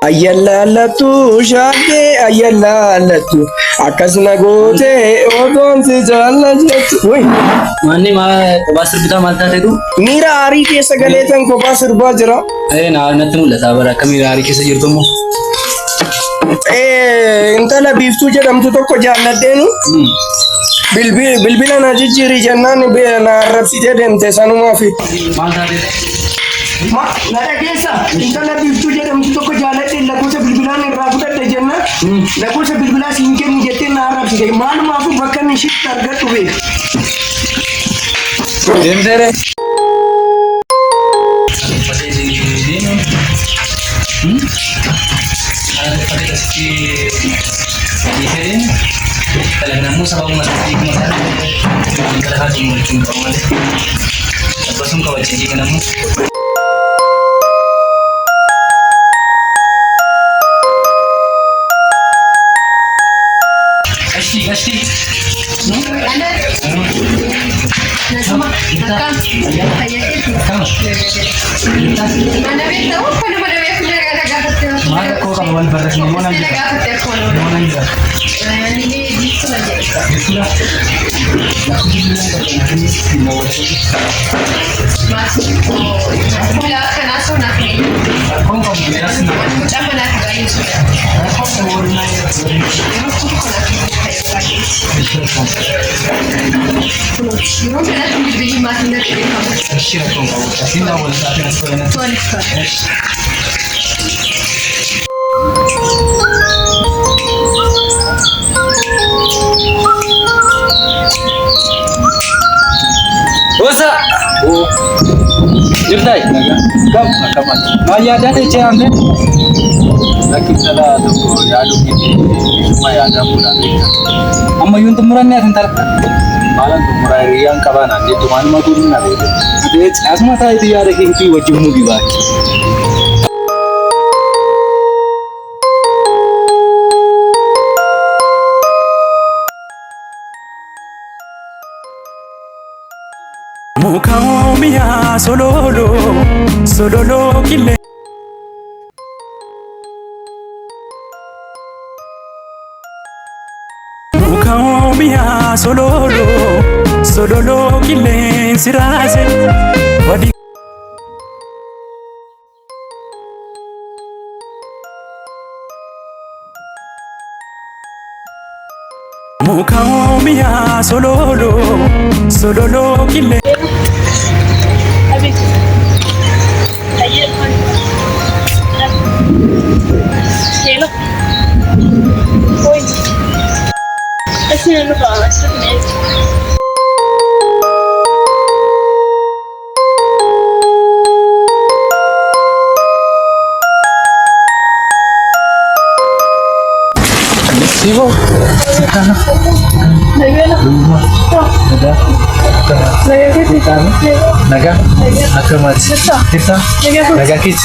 ayyalaallattu shaakee ayyalaallattu akkasuma gootee odoomsi jaallajettu. Manni kophaa sirbitaa maal taateetu? Miira aarii keessa galeetan kophaa sirbaa jira. Natti mul'ata bara akka miira aarii keessa jirtu immoo. Intala biiftuu jedhamtu tokko jaalladheenu. Bilbila na jijjiiri jennaan na arrabsitee deemte sanumaaf. Maal taateetu? Na dhageessa intala biiftuu jedhamtu tokko jaalladheen lakkoofsa bilbilaan irraa fudhadhe jennaan lakkoofsa bilbilaa siin kennu jettee na arrabsite maalumaafuu bakka inni shitti argadhu beeku. Deemteere. Namun sabab masih masalah di muncul kawan. Pasung kau janji kenamu. Pasti. What's up? Yurtai, kam akamat. Maya ada deh cewek deh. Lagi salah tuh ya lu gini, cuma ya ada bulan ini. Amma yun tumurannya entar. Malam tumurai riang kawan nanti tuan mah turun nanti. Deh, asma tahu dia ada kehiti wajibmu gimana? Mukaumia sololo kile Mukaumia sololo kile sirase wadi Mukaumia sololo kile Sibo, sana. Naga, akamat. Kita, naga kit.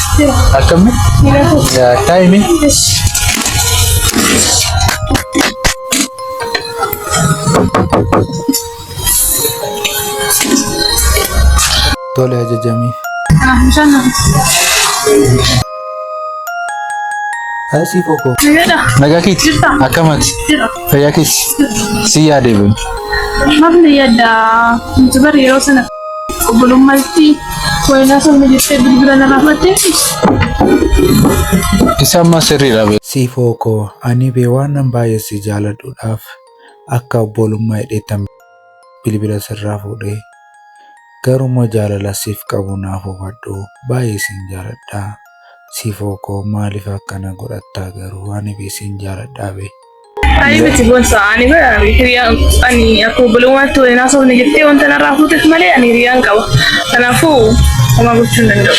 Akam, ya time. Tole aja Jami. Sana. Asi Foko. Naga kit. Akamat. Faya kit. Siya debe. Mabni yada mtubar yero sana. Belum mati. Kuena sama jete bilbilan rahmati. Isama sirri rabe. Si Foko ani be waan baay'ee si jaaladhuudhaaf akka obbolummaa hidheetan bilbila sirraa fuudhee garuma jaalala siif qabu naaf hubadhu baay'ee sin jaaladha. Si Foko maaliif akkana godhattaa garuu ani sin jaaladhaa be. Ani beti bonsa ani ba ani aku belum waktu ina so ni jette on tana rafu tet male ani riyan kawa tanafu ama gucun ndo